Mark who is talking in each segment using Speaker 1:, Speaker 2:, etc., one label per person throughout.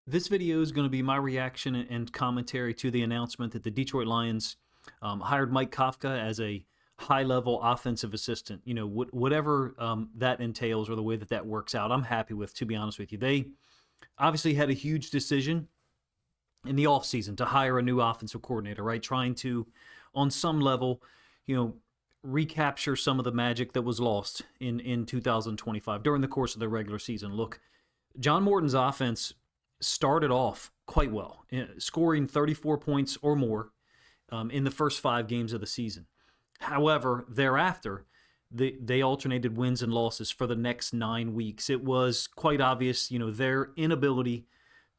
Speaker 1: This video is going to be my reaction and commentary to the announcement that the Detroit Lions hired Mike Kafka as a high-level offensive assistant. You know, whatever that entails or the way that that works out, I'm happy with, to be honest with you. They obviously had a huge decision in the offseason to hire a new offensive coordinator, right? Trying to, on some level, recapture some of the magic that was lost in 2025 during the course of the regular season. Look, John Morton's offense started off quite well, scoring 34 points or more in the first 5 games of the season. However, thereafter, they alternated wins and losses for the next 9 weeks. It was quite obvious, their inability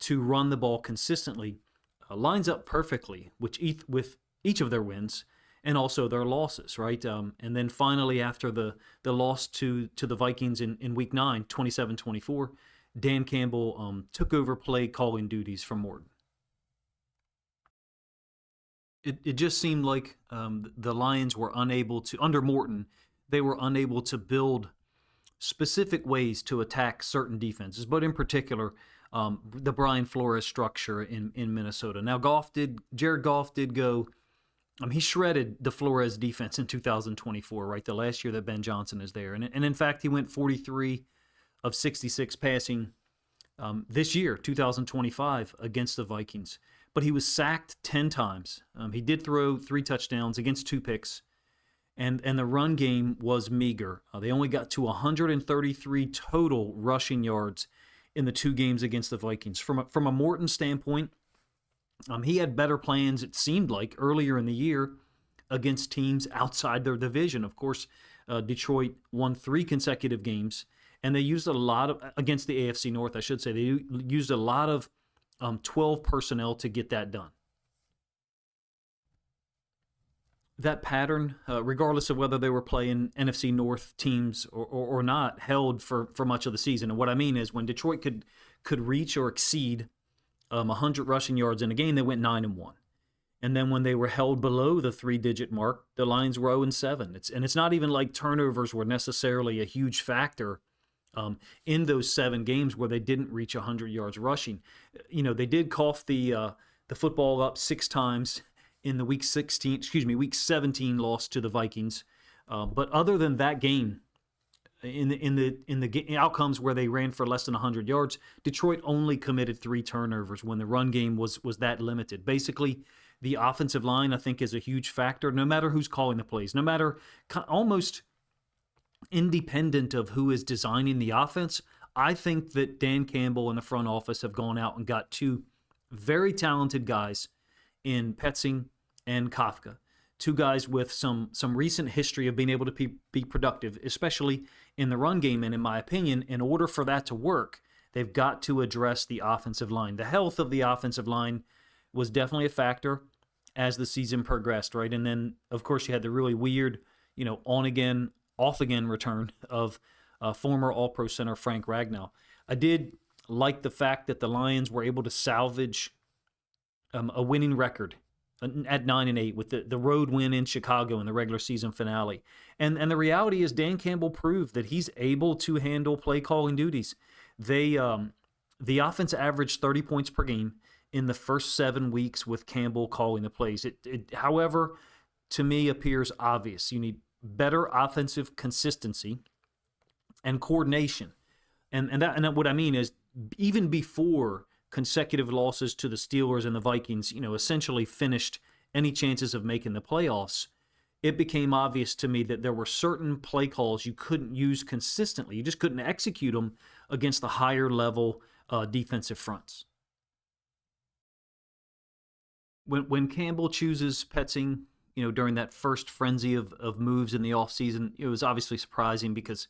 Speaker 1: to run the ball consistently lines up perfectly with each of their wins and also their losses, right? And then finally, after the loss to the Vikings in Week 9, 27-24, Dan Campbell took over play calling duties from Morton. It just seemed like the Lions were unable to, under Morton, they were unable to build specific ways to attack certain defenses, but in particular, the Brian Flores structure in Minnesota. Now, Jared Goff did go, he shredded the Flores defense in 2024, right? The last year that Ben Johnson is there. And in fact, he went 43 of 66 passing this year, 2025, against the Vikings. But he was sacked 10 times. He did throw 3 touchdowns against 2 picks. And the run game was meager. They only got to 133 total rushing yards in the 2 games against the Vikings. From a Morton standpoint, he had better plans, it seemed like, earlier in the year against teams outside their division. Of course, Detroit won 3 consecutive games, and they used a lot of, against the AFC North, I should say, they used a lot of 12 personnel to get that done. That pattern, regardless of whether they were playing NFC North teams or not, held for much of the season. And what I mean is when Detroit could reach or exceed 100 rushing yards in a game, they went 9-1. And then when they were held below the 3-digit mark, the Lions were 0-7. It's not even like turnovers were necessarily a huge factor in those 7 games where they didn't reach 100 yards rushing. They did cough the football up 6 times in the week 17 loss to the Vikings. But other than that game, in the outcomes where they ran for less than 100 yards, Detroit only committed 3 turnovers when the run game was that limited. Basically, the offensive line, I think, is a huge factor, no matter who's calling the plays, no matter, almost independent of who is designing the offense. I think that Dan Campbell and the front office have gone out and got 2 very talented guys in Petzing and Kafka. 2 guys with some recent history of being able to be productive, especially in the run game. And in my opinion, in order for that to work, they've got to address the offensive line. The health of the offensive line was definitely a factor as the season progressed, right? And then, of course, you had the really weird, on-again, off-again return of former All-Pro center Frank Ragnow. I did like the fact that the Lions were able to salvage a winning record at 9-8 with the road win in Chicago in the regular season finale. And the reality is Dan Campbell proved that he's able to handle play calling duties. The offense averaged 30 points per game in the first 7 weeks with Campbell calling the plays. It however, to me, appears obvious. You need better offensive consistency and coordination. And what I mean is, even before consecutive losses to the Steelers and the Vikings, essentially finished any chances of making the playoffs, it became obvious to me that there were certain play calls you couldn't use consistently. You just couldn't execute them against the higher level defensive fronts. When Campbell chooses Petzing, during that first frenzy of moves in the offseason, it was obviously surprising because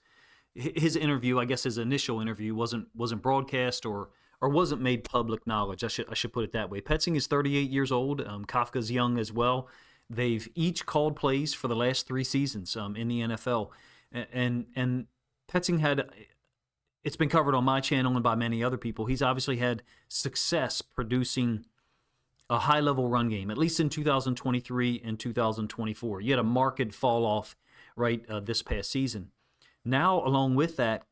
Speaker 1: his interview, I guess his initial interview, wasn't broadcast or wasn't made public knowledge. I should put it that way. Petzing is 38 years old. Kafka's young as well. They've each called plays for the last 3 seasons in the NFL. And Petzing had, it's been covered on my channel and by many other people, he's obviously had success producing a high-level run game, at least in 2023 and 2024. You had a marked fall off, right, this past season. Now, along with that,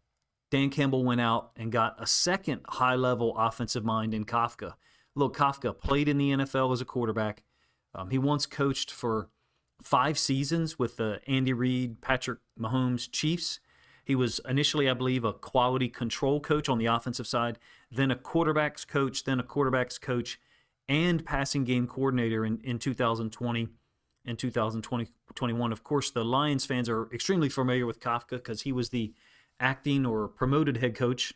Speaker 1: Dan Campbell went out and got a second high-level offensive mind in Kafka. Look, Kafka played in the NFL as a quarterback. He once coached for 5 seasons with the Andy Reid, Patrick Mahomes Chiefs. He was initially, I believe, a quality control coach on the offensive side, then a quarterback's coach, and passing game coordinator in 2020 and 2021. Of course, the Lions fans are extremely familiar with Kafka because he was the acting or promoted head coach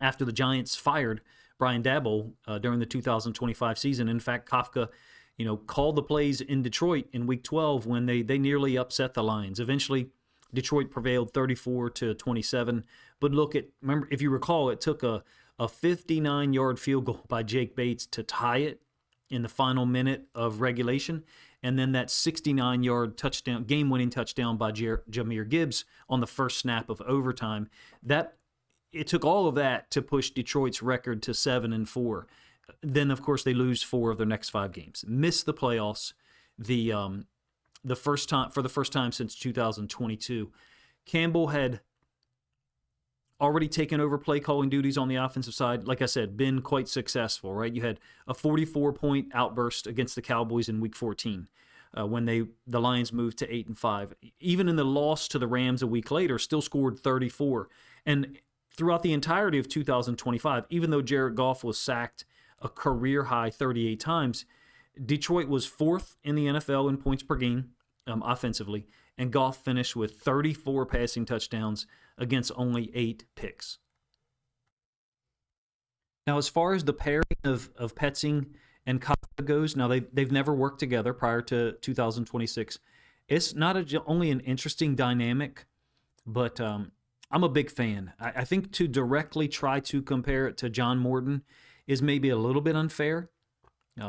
Speaker 1: after the Giants fired Brian Daboll during the 2025 season. In fact, Kafka, called the plays in Detroit in Week 12 when they nearly upset the Lions. Eventually, Detroit prevailed 34-27. But remember, if you recall, it took a 59-yard field goal by Jake Bates to tie it in the final minute of regulation, and then that 69-yard touchdown, game-winning touchdown by Jahmyr Gibbs on the first snap of overtime. It took all of that to push Detroit's record to 7-4. Then, of course, they lose 4 of their next 5 games, miss the playoffs. For the first time since 2022. Campbell had already taken over play calling duties on the offensive side. Like I said, been quite successful, right? You had a 44-point outburst against the Cowboys in Week 14 when the Lions moved to 8-5. Even in the loss to the Rams a week later, still scored 34. And throughout the entirety of 2025, even though Jared Goff was sacked a career-high 38 times, Detroit was 4th in the NFL in points per game offensively, and Goff finished with 34 passing touchdowns against only 8 picks. Now, as far as the pairing of Petzing and Kafka goes, now they've never worked together prior to 2026. It's not only an interesting dynamic, but I'm a big fan. I think to directly try to compare it to John Morton is maybe a little bit unfair.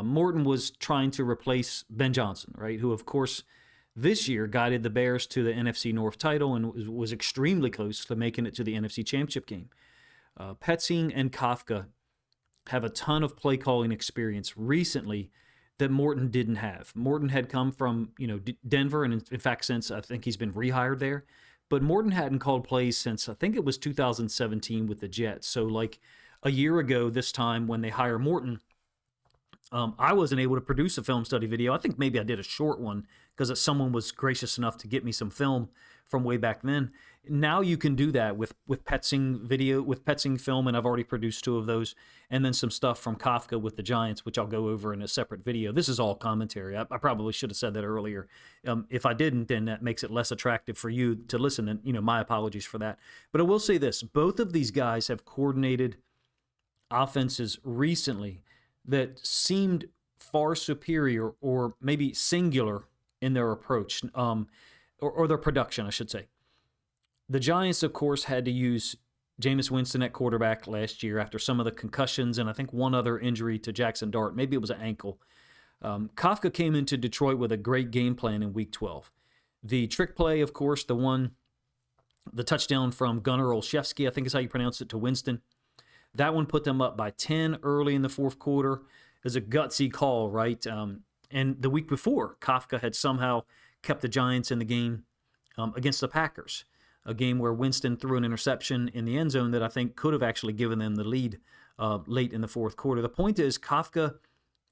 Speaker 1: Morton was trying to replace Ben Johnson, right? Who, of course, this year guided the Bears to the NFC North title and was extremely close to making it to the NFC Championship game. Petzing and Kafka have a ton of play calling experience recently that Morton didn't have. Morton had come from Denver, and in fact, since I think he's been rehired there. But Morton hadn't called plays since I think it was 2017 with the Jets. So like a year ago this time when they hire Morton, I wasn't able to produce a film study video. I think maybe I did a short one because someone was gracious enough to get me some film from way back then. Now you can do that with Petzing film, and I've already produced 2 of those, and then some stuff from Kafka with the Giants, which I'll go over in a separate video. This is all commentary. I probably should have said that earlier. If I didn't, then that makes it less attractive for you to listen, and my apologies for that. But I will say this: both of these guys have coordinated offenses recently that seemed far superior or maybe singular in their approach, or their production, I should say. The Giants, of course, had to use Jameis Winston at quarterback last year after some of the concussions and I think one other injury to Jackson Dart. Maybe it was an ankle. Kafka came into Detroit with a great game plan in Week 12. The trick play, of course, the touchdown from Gunnar Olszewski, I think is how you pronounce it, to Winston. That one put them up by 10 early in the fourth quarter. It was a gutsy call, right? And the week before, Kafka had somehow kept the Giants in the game against the Packers, a game where Winston threw an interception in the end zone that I think could have actually given them the lead late in the fourth quarter. The point is, Kafka,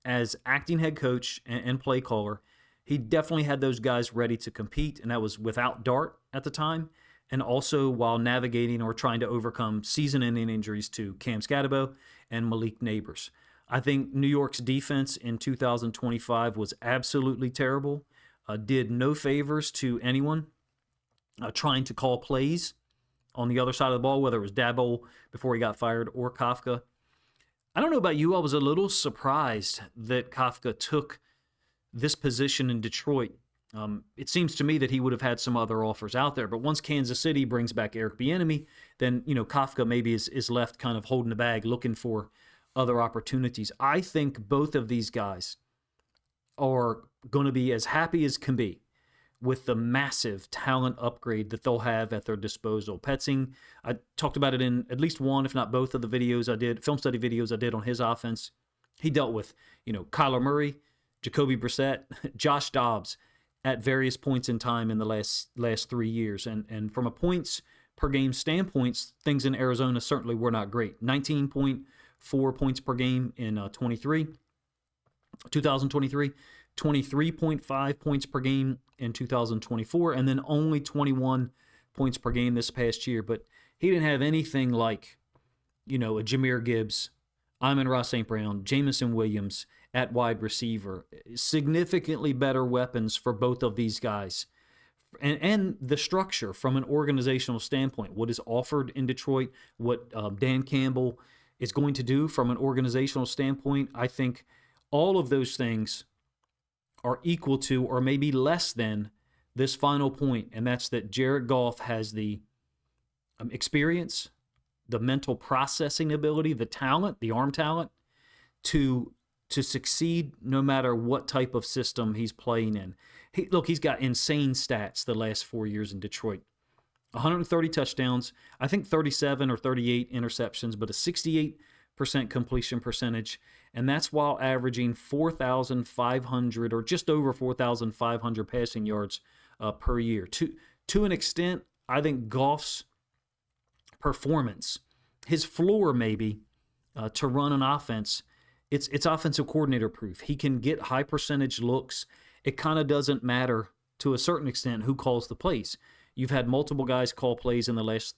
Speaker 1: as acting head coach and play caller, he definitely had those guys ready to compete, and that was without Dart at the time, and also while navigating or trying to overcome season-ending injuries to Cam Scatterbo and Malik Neighbors. I think New York's defense in 2025 was absolutely terrible, did no favors to anyone trying to call plays on the other side of the ball, whether it was Daboll before he got fired or Kafka. I don't know about you, I was a little surprised that Kafka took this position in Detroit. It seems to me that he would have had some other offers out there, but once Kansas City brings back Eric Bieniemy, then Kafka maybe is left kind of holding the bag, looking for other opportunities. I think both of these guys are going to be as happy as can be with the massive talent upgrade that they'll have at their disposal. Petzing, I talked about it in at least one, if not both of the videos I did, film study videos I did on his offense. He dealt with, Kyler Murray, Jacoby Brissett, Josh Dobbs at various points in time in the last 3 years. And from a points per game standpoints, things in Arizona certainly were not great. 19.4 points per game in 2023, 23.5 points per game in 2024, and then only 21 points per game this past year. But he didn't have anything like, a Jahmyr Gibbs, Amon-Ra St. Brown, Jameson Williams at wide receiver. Significantly better weapons for both of these guys. And the structure from an organizational standpoint, what is offered in Detroit, what Dan Campbell is going to do from an organizational standpoint, I think all of those things are equal to or maybe less than this final point, and that's that Jared Goff has the experience, the mental processing ability, the talent, the arm talent to succeed no matter what type of system he's playing in. He's got insane stats the last 4 years in Detroit. 130 touchdowns, I think 37 or 38 interceptions, but a 68% completion percentage, and that's while averaging 4,500 or just over 4,500 passing yards per year. To an extent, I think Goff's performance, his floor maybe, to run an offense, it's offensive coordinator proof. He can get high percentage looks. It kind of doesn't matter to a certain extent who calls the plays. You've had multiple guys call plays in the last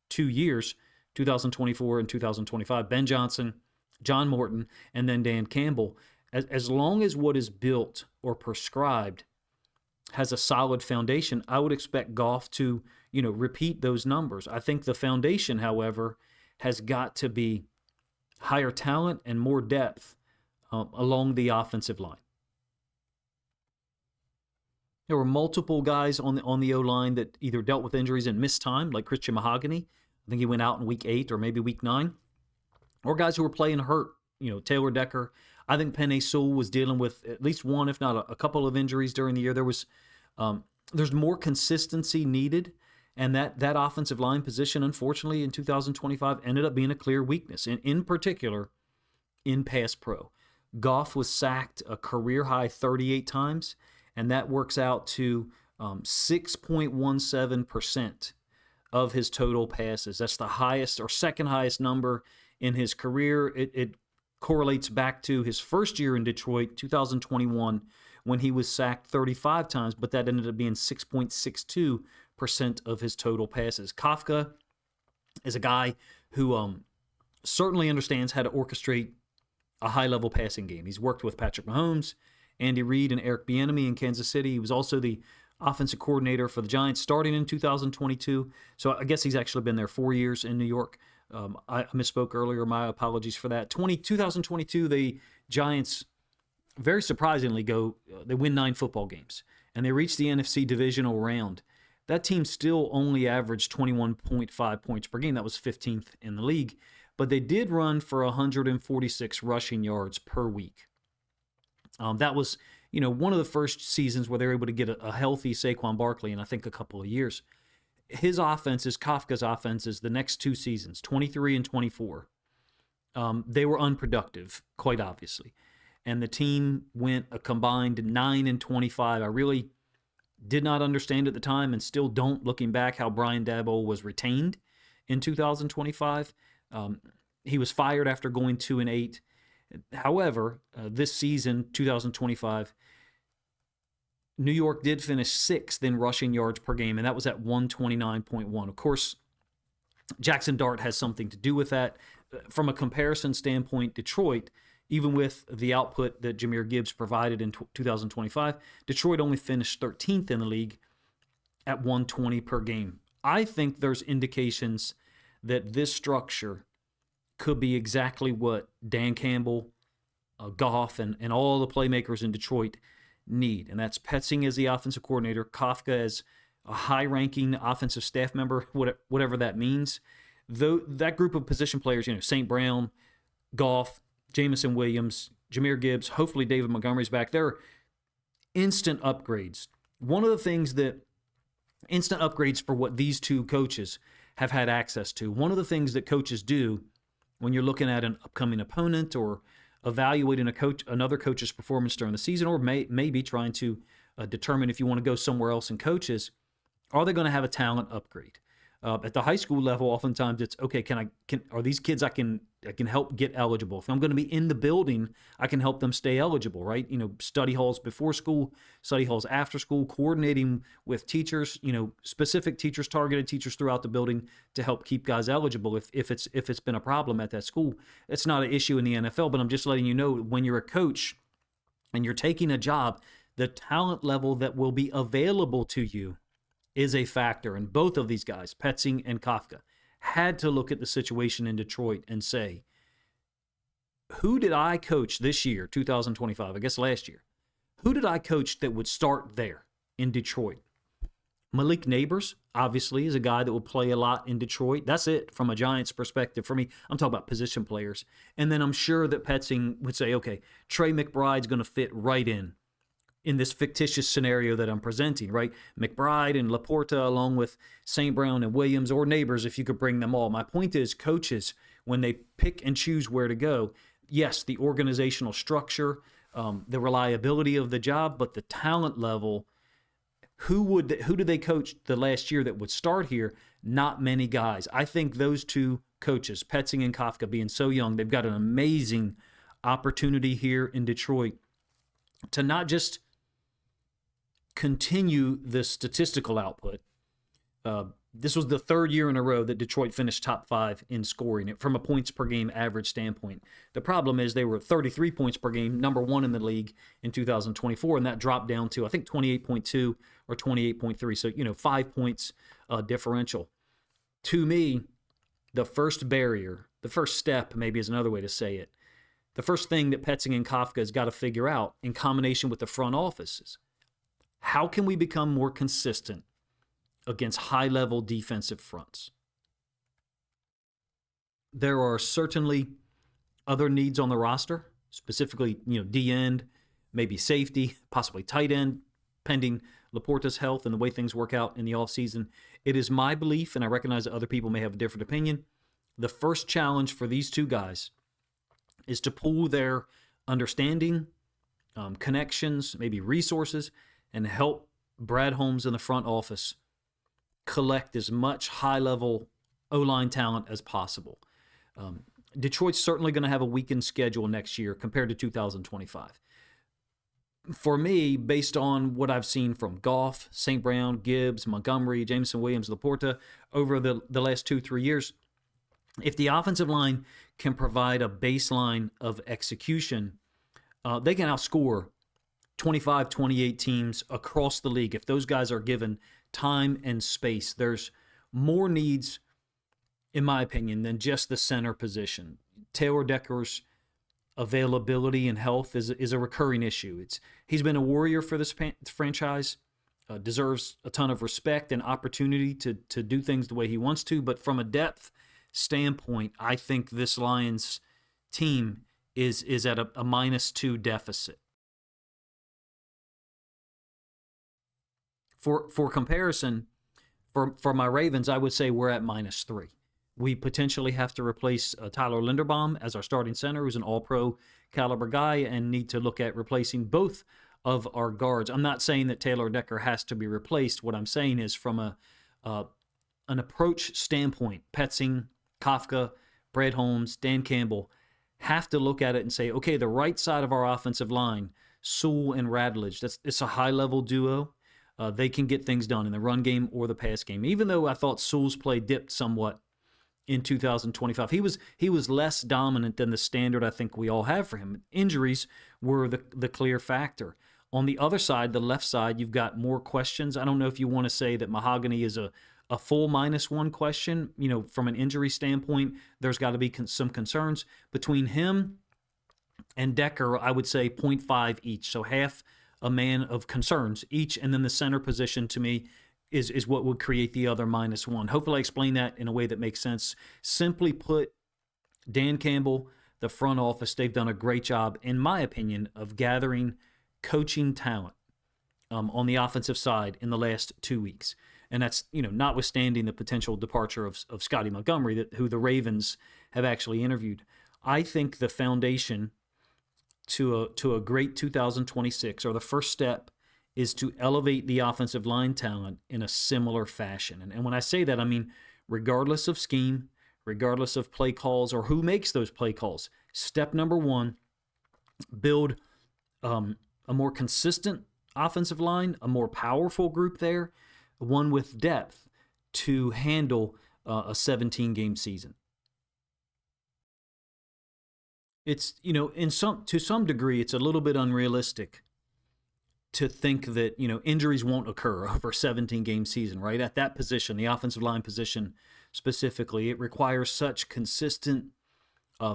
Speaker 1: 2 years, 2024 and 2025. Ben Johnson, John Morton, and then Dan Campbell. As long as what is built or prescribed has a solid foundation, I would expect Goff to, repeat those numbers. I think the foundation, however, has got to be higher talent and more depth along the offensive line. There were multiple guys on the O-line that either dealt with injuries and missed time, like Christian Mahogany. I think he went out in week 8 or maybe week 9. Or guys who were playing hurt, Taylor Decker. I think Penei Sewell was dealing with at least one, if not a couple of injuries during the year. There's more consistency needed, and that offensive line position, unfortunately, in 2025 ended up being a clear weakness, in particular in pass pro. Goff was sacked a career-high 38 times, and that works out to 6.17% of his total passes. That's the highest or second highest number in his career. It correlates back to his first year in Detroit, 2021, when he was sacked 35 times, but that ended up being 6.62% of his total passes. Kafka is a guy who certainly understands how to orchestrate a high-level passing game. He's worked with Patrick Mahomes, Andy Reid, and Eric Bieniemy in Kansas City. He was also the offensive coordinator for the Giants starting in 2022. So I guess he's actually been there 4 years in New York. I misspoke earlier. My apologies for that. 2022, the Giants, very surprisingly, they win 9 football games, and they reach the NFC divisional round. That team still only averaged 21.5 points per game. That was 15th in the league. But they did run for 146 rushing yards per week. That was, one of the first seasons where they were able to get a healthy Saquon Barkley in, I think, a couple of years. His offenses, Kafka's offenses, the next 2 seasons, 23 and 24, they were unproductive, quite obviously. And the team went a combined 9 and 25. I really did not understand at the time and still don't, looking back, how Brian Daboll was retained in 2025. He was fired after going 2 and 8. However, this season, 2025, New York did finish 6th in rushing yards per game, and that was at 129.1. Of course, Jackson Dart has something to do with that. From a comparison standpoint, Detroit, even with the output that Jahmyr Gibbs provided in 2025, Detroit only finished 13th in the league at 120 per game. I think there's indications that this structure could be exactly what Dan Campbell, Goff, and all the playmakers in Detroit need. And that's Petzing as the offensive coordinator, Kafka as a high-ranking offensive staff member, whatever that means. Though that group of position players, St. Brown, Goff, Jameson Williams, Jahmyr Gibbs, hopefully David Montgomery's back. They're instant upgrades. One of the things that instant upgrades for what these two coaches have had access to. One of the things that coaches do when you're looking at an upcoming opponent or evaluating another coach's performance during the season, or maybe trying to determine if you want to go somewhere else in coaches, are they going to have a talent upgrade? At the high school level, oftentimes it's okay. Are these kids I can help get eligible? If I'm going to be in the building, I can help them stay eligible, right? Study halls before school, study halls after school, coordinating with teachers, specific teachers, targeted teachers throughout the building to help keep guys eligible. If it's been a problem at that school, it's not an issue in the NFL. But I'm just letting you know, when you're a coach and you're taking a job, the talent level that will be available to you is a factor. And both of these guys, Petzing and Kafka, had to look at the situation in Detroit and say, who did I coach this year, 2025, I guess last year? Who did I coach that would start there in Detroit? Malik Neighbors, obviously, is a guy that will play a lot in Detroit. That's it from a Giants perspective. For me, I'm talking about position players. And then I'm sure that Petzing would say, okay, Trey McBride's going to fit right in this fictitious scenario that I'm presenting, right? McBride and Laporta, along with St. Brown and Williams, or Neighbors, if you could bring them all. My point is, coaches, when they pick and choose where to go, yes, the organizational structure, the reliability of the job, but the talent level, who did they coach the last year that would start here? Not many guys. I think those two coaches, Petzing and Kafka, being so young, they've got an amazing opportunity here in Detroit to not just continue the statistical output. This was the third year in a row that Detroit finished top 5 in scoring from a points per game average standpoint. The problem is they were 33 points per game, number 1 in the league in 2024, and that dropped down to, I think, 28.2 or 28.3. So, 5 points differential. To me, the first barrier, the first step maybe is another way to say it, the first thing that Petzing and Kafka has got to figure out in combination with the front office is, how can we become more consistent against high-level defensive fronts? There are certainly other needs on the roster, specifically, D-end, maybe safety, possibly tight end, pending Laporta's health and the way things work out in the offseason. It is my belief, and I recognize that other people may have a different opinion, the first challenge for these two guys is to pool their understanding, connections, maybe resources, and help Brad Holmes in the front office collect as much high-level O-line talent as possible. Detroit's certainly going to have a weakened schedule next year compared to 2025. For me, based on what I've seen from Goff, St. Brown, Gibbs, Montgomery, Jameson Williams, Laporta over the last 2-3 years, if the offensive line can provide a baseline of execution, they can outscore 25, 28 teams across the league. If those guys are given time and space, there's more needs, in my opinion, than just the center position. Taylor Decker's availability and health is a recurring issue. He's been a warrior for this franchise, deserves a ton of respect and opportunity to do things the way he wants to, but from a depth standpoint, I think this Lions team is at a -2 deficit. For comparison, for my Ravens, I would say we're at -3. We potentially have to replace Tyler Linderbaum as our starting center, who's an all-pro caliber guy, and need to look at replacing both of our guards. I'm not saying that Taylor Decker has to be replaced. What I'm saying is from an approach standpoint, Petzing, Kafka, Brad Holmes, Dan Campbell have to look at it and say, okay, the right side of our offensive line, Sewell and Radledge, it's a high-level duo. They can get things done in the run game or the pass game. Even though I thought Sewell's play dipped somewhat in 2025, he was less dominant than the standard I think we all have for him. Injuries were the clear factor. On the other side, the left side, you've got more questions. I don't know if you want to say that Mahogany is a full -1 question. From an injury standpoint, there's got to be some concerns. Between him and Decker, I would say 0.5 each, so half a man of concerns each, and then the center position to me is what would create the other -1. Hopefully I explain that in a way that makes sense. Simply put, Dan Campbell, the front office, they've done a great job, in my opinion, of gathering coaching talent on the offensive side in the last 2 weeks. And that's, notwithstanding the potential departure of Scotty Montgomery, who the Ravens have actually interviewed. I think the foundation to a great 2026, or the first step, is to elevate the offensive line talent in a similar fashion. And when I say that, I mean regardless of scheme, regardless of play calls or who makes those play calls. Step number one, build a more consistent offensive line, a more powerful group there, one with depth to handle a 17-game season. It's, to some degree, it's a little bit unrealistic to think that, injuries won't occur over a 17-game season, right? At that position, the offensive line position specifically, it requires such consistent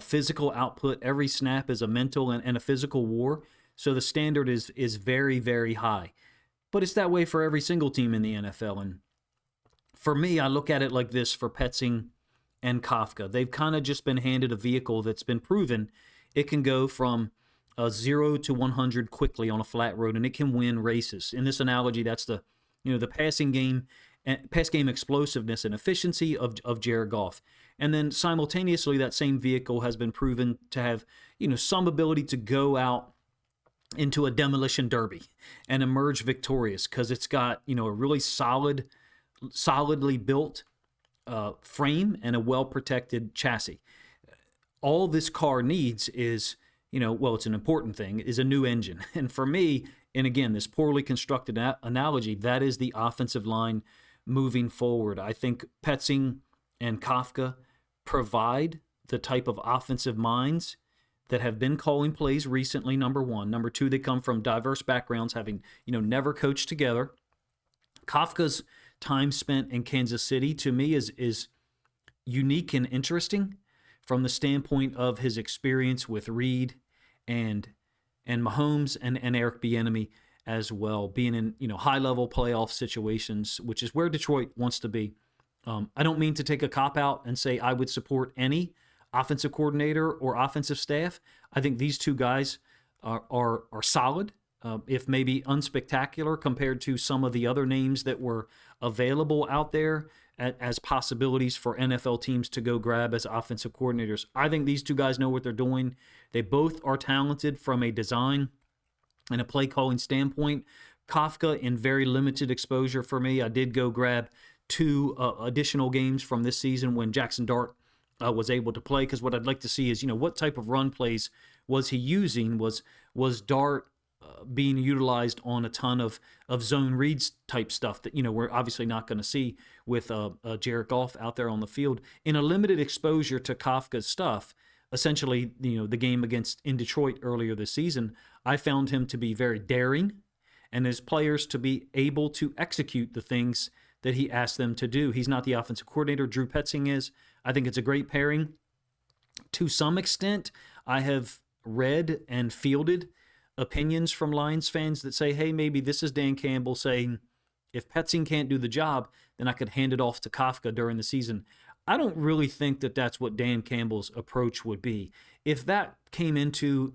Speaker 1: physical output. Every snap is a mental and a physical war. So the standard is very, very high. But it's that way for every single team in the NFL. And for me, I look at it like this for Petzing and Kafka. They've kind of just been handed a vehicle that's been proven it can go from 0 to 100 quickly on a flat road, and it can win races. In this analogy, that's the passing game, pass game explosiveness and efficiency of Jared Goff. And then simultaneously, that same vehicle has been proven to have some ability to go out into a demolition derby and emerge victorious because it's got a really solidly built frame and a well-protected chassis. All this car needs is, it's an important thing, is a new engine. And for me, and again, this poorly constructed analogy, that is the offensive line moving forward. I think Petzing and Kafka provide the type of offensive minds that have been calling plays recently, number one. Number two, they come from diverse backgrounds, having, never coached together. Kafka's time spent in Kansas City, to me, is unique and interesting from the standpoint of his experience with Reed and Mahomes and Eric Bieniemy as well, being in high-level playoff situations, which is where Detroit wants to be. I don't mean to take a cop-out and say I would support any offensive coordinator or offensive staff. I think these two guys are solid, if maybe unspectacular compared to some of the other names that were available out there as possibilities for NFL teams to go grab as offensive coordinators. I think these two guys know what they're doing. They both are talented from a design and a play calling standpoint. Kafka in very limited exposure for me. I did go grab 2 additional games from this season when Jackson Dart was able to play, because what I'd like to see is, what type of run plays was he using? Was Dart being utilized on a ton of zone reads type stuff that, we're obviously not going to see with Jared Goff out there on the field. In a limited exposure to Kafka's stuff, essentially, the game in Detroit earlier this season, I found him to be very daring and his players to be able to execute the things that he asked them to do. He's not the offensive coordinator. Drew Petzing is. I think it's a great pairing. To some extent, I have read and fielded opinions from Lions fans that say, hey, maybe this is Dan Campbell saying, if Petzing can't do the job, then I could hand it off to Kafka during the season. I don't really think that that's what Dan Campbell's approach would be. If that came into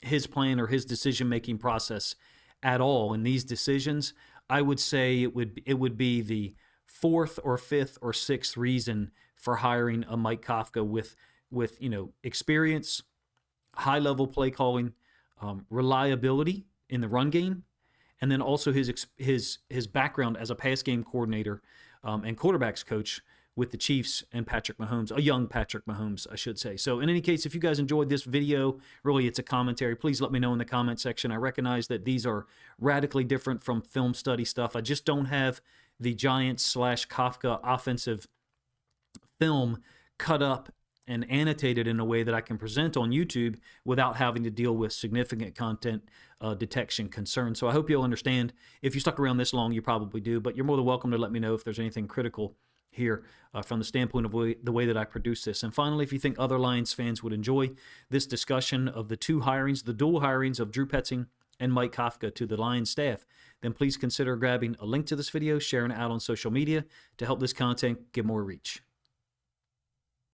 Speaker 1: his plan or his decision-making process at all in these decisions, I would say it would be the 4th or 5th or 6th reason for hiring a Mike Kafka with experience, high-level play calling, reliability in the run game, and then also his background as a pass game coordinator and quarterbacks coach with the Chiefs and Patrick Mahomes, a young Patrick Mahomes, I should say. So in any case, if you guys enjoyed this video, really it's a commentary, please let me know in the comment section. I recognize that these are radically different from film study stuff. I just don't have the Giants/Kafka offensive film cut up and annotated in a way that I can present on YouTube without having to deal with significant content detection concerns. So I hope you'll understand. If you stuck around this long, you probably do, but you're more than welcome to let me know if there's anything critical here from the standpoint of the way that I produce this. And finally, if you think other Lions fans would enjoy this discussion of the dual hirings of Drew Petzing and Mike Kafka to the Lions staff, then please consider grabbing a link to this video, sharing it out on social media to help this content get more reach.